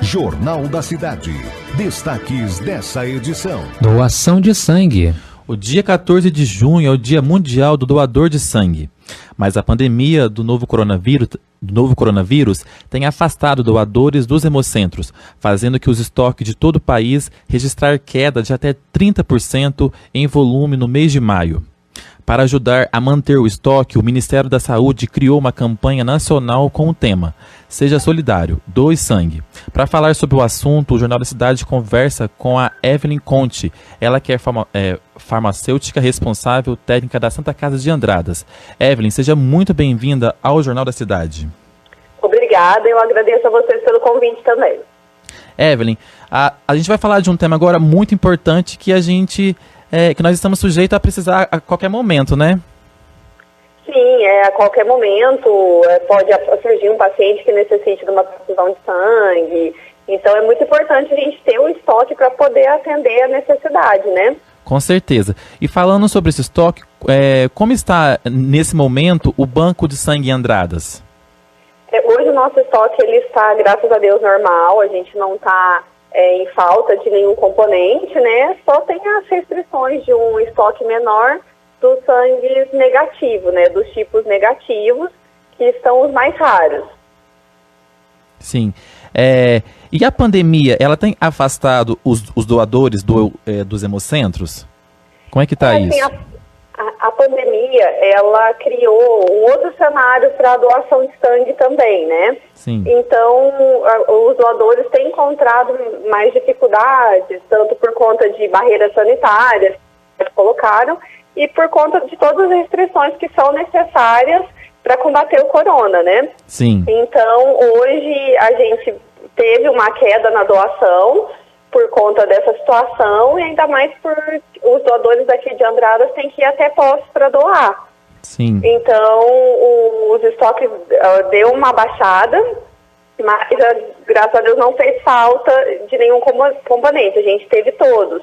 Jornal da Cidade. Destaques dessa edição. Doação de sangue. O dia 14 de junho é o Dia Mundial do Doador de Sangue. Mas a pandemia do novo coronavírus tem afastado doadores dos hemocentros, fazendo que os estoques de todo o país registrar queda de até 30% em volume no mês de maio. Para ajudar a manter o estoque, o Ministério da Saúde criou uma campanha nacional com o tema Seja Solidário, Doe Sangue. Para falar sobre o assunto, o Jornal da Cidade conversa com a Evelyn Conte, ela que é farmacêutica responsável técnica da Santa Casa de Andradas. Evelyn, seja muito bem-vinda ao Jornal da Cidade. Obrigada, eu agradeço a vocês pelo convite também. Evelyn, a gente vai falar de um tema agora muito importante que que nós estamos sujeitos a precisar a qualquer momento, né? Sim, a qualquer momento pode surgir um paciente que necessite de uma transfusão de sangue. Então é muito importante a gente ter um estoque para poder atender a necessidade, né? Com certeza. E falando sobre esse estoque, como está nesse momento o banco de sangue em Andradas? Hoje o nosso estoque ele está, graças a Deus, normal. A gente não está em falta de nenhum componente, né? Só tem as restrições de um estoque menor do sangue negativo, né? Dos tipos negativos, que são os mais raros. Sim. E a pandemia, ela tem afastado os doadores dos hemocentros? Como é que está isso? A pandemia, ela criou um outro cenário para a doação de sangue também, né? Sim. Então, os doadores têm encontrado mais dificuldades, tanto por conta de barreiras sanitárias que colocaram e por conta de todas as restrições que são necessárias para combater o corona, né? Sim. Então, hoje a gente teve uma queda na doação por conta dessa situação e ainda mais por os doadores daqui de Andradas têm que ir até Poços para doar. Sim. Então, os estoques deu uma baixada, mas graças a Deus não fez falta de nenhum componente, a gente teve todos.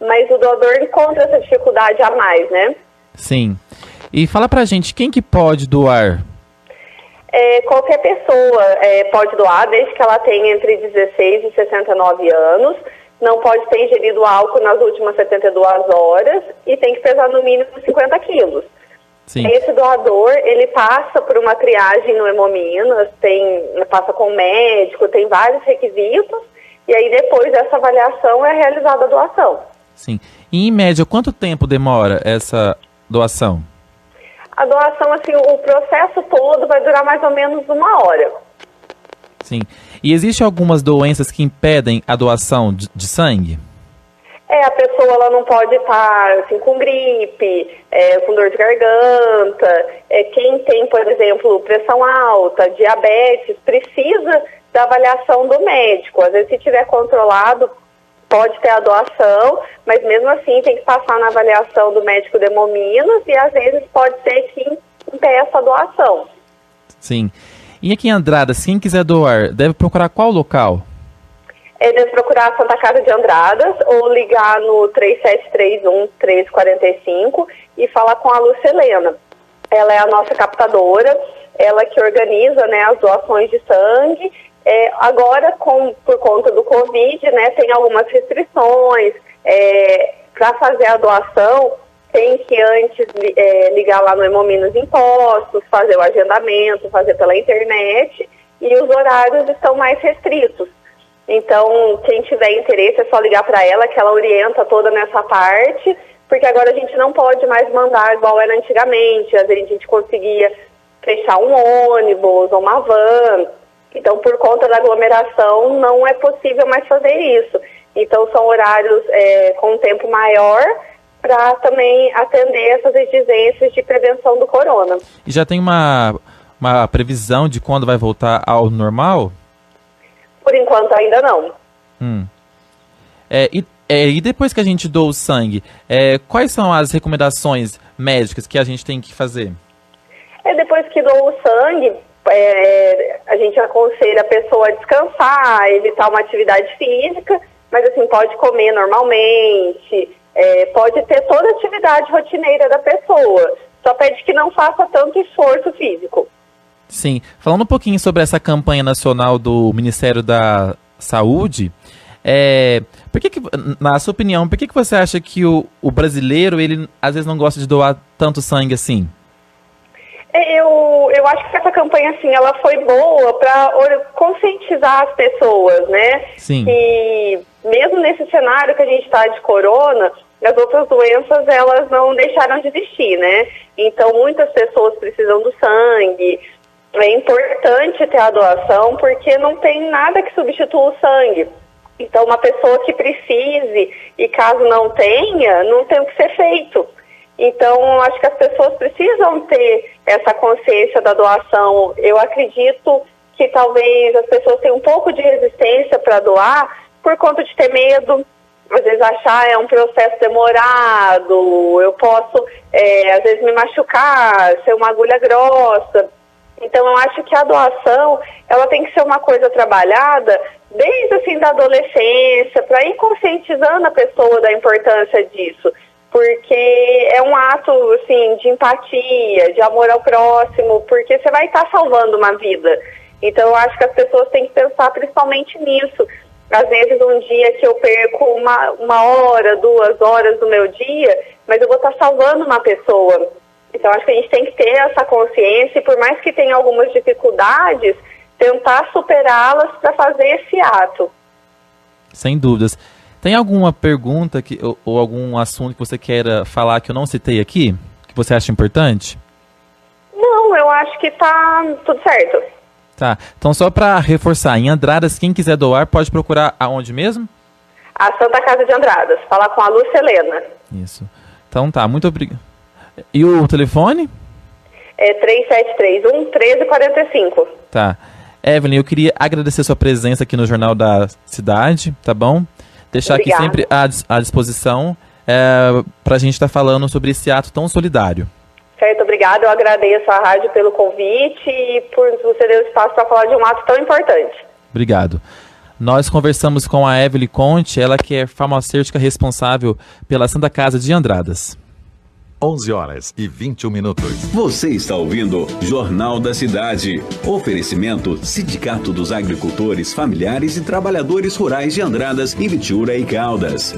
Mas o doador encontra essa dificuldade a mais, né? Sim. E fala pra gente, quem que pode doar? Qualquer pessoa pode doar, desde que ela tenha entre 16 e 69 anos, não pode ter ingerido álcool nas últimas 72 horas e tem que pesar no mínimo 50 quilos. Sim. Esse doador, ele passa por uma triagem no Hemominas, passa com o médico, tem vários requisitos, e aí depois dessa avaliação é realizada a doação. Sim. E em média, quanto tempo demora essa doação? A doação, assim, o processo todo vai durar mais ou menos 1 hora. Sim. E existem algumas doenças que impedem a doação de sangue? A pessoa ela não pode estar assim, com gripe, com dor de garganta. Quem tem, por exemplo, pressão alta, diabetes, precisa da avaliação do médico. Às vezes, se tiver controlado, pode ter a doação, mas mesmo assim tem que passar na avaliação do médico de Hemominas e às vezes pode ser que impeça a doação. Sim. E aqui em Andradas, quem quiser doar, deve procurar qual local? Deve procurar a Santa Casa de Andradas ou ligar no 3731-1345 e falar com a Lúcia Helena. Ela é a nossa captadora, ela que organiza, né, as doações de sangue. Agora, por conta do Covid, né, tem algumas restrições. Para fazer a doação, tem que antes ligar lá no Hemominas Impostos, fazer o agendamento, fazer pela internet, e os horários estão mais restritos. Então, quem tiver interesse é só ligar para ela, que ela orienta toda nessa parte, porque agora a gente não pode mais mandar igual era antigamente. Às vezes a gente conseguia fechar um ônibus ou uma van. Então, por conta da aglomeração, não é possível mais fazer isso. Então, são horários com um tempo maior para também atender essas exigências de prevenção do corona. E já tem uma previsão de quando vai voltar ao normal? Por enquanto, ainda não. E depois que a gente doa o sangue, quais são as recomendações médicas que a gente tem que fazer? Depois que doa o sangue, a gente aconselha a pessoa a descansar, evitar uma atividade física, mas assim, pode comer normalmente, pode ter toda a atividade rotineira da pessoa, só pede que não faça tanto esforço físico. Sim. Falando um pouquinho sobre essa campanha nacional do Ministério da saúde, na sua opinião, por que você acha que o brasileiro, ele às vezes não gosta de doar tanto sangue assim? Eu acho que essa campanha, assim, ela foi boa para conscientizar as pessoas, né? Sim. Que mesmo nesse cenário que a gente está de corona, as outras doenças, elas não deixaram de existir, né? Então, muitas pessoas precisam do sangue. É importante ter a doação porque não tem nada que substitua o sangue. Então, uma pessoa que precise e caso não tenha, não tem o que ser feito. Então, acho que as pessoas precisam ter essa consciência da doação. Eu acredito que talvez as pessoas tenham um pouco de resistência para doar por conta de ter medo, às vezes achar é um processo demorado, eu posso, às vezes, me machucar, ser uma agulha grossa. Então, eu acho que a doação, ela tem que ser uma coisa trabalhada desde, assim, da adolescência, para ir conscientizando a pessoa da importância disso. Porque é um ato, assim, de empatia, de amor ao próximo, porque você vai estar salvando uma vida. Então, eu acho que as pessoas têm que pensar principalmente nisso. Às vezes, um dia que eu perco uma hora, 2 horas do meu dia, mas eu vou estar salvando uma pessoa. Então, acho que a gente tem que ter essa consciência e, por mais que tenha algumas dificuldades, tentar superá-las para fazer esse ato. Sem dúvidas. Tem alguma pergunta ou algum assunto que você queira falar que eu não citei aqui? Que você acha importante? Não, eu acho que tá tudo certo. Tá. Então, só para reforçar, em Andradas, quem quiser doar, pode procurar aonde mesmo? A Santa Casa de Andradas. Falar com a Lúcia Helena. Isso. Então tá, muito obrigado. E o telefone? É 3731-1345. Tá. Evelyn, eu queria agradecer sua presença aqui no Jornal da Cidade, tá bom? Deixar Obrigada. aqui sempre à disposição para a gente estar falando sobre esse ato tão solidário. Certo, obrigada. Eu agradeço a rádio pelo convite e por você ter o espaço para falar de um ato tão importante. Obrigado. Nós conversamos com a Evelyn Conte, ela que é farmacêutica responsável pela Santa Casa de Andradas. 11h21. Você está ouvindo Jornal da Cidade. Oferecimento Sindicato dos Agricultores Familiares e Trabalhadores Rurais de Andradas, Ibituruna e Caldas.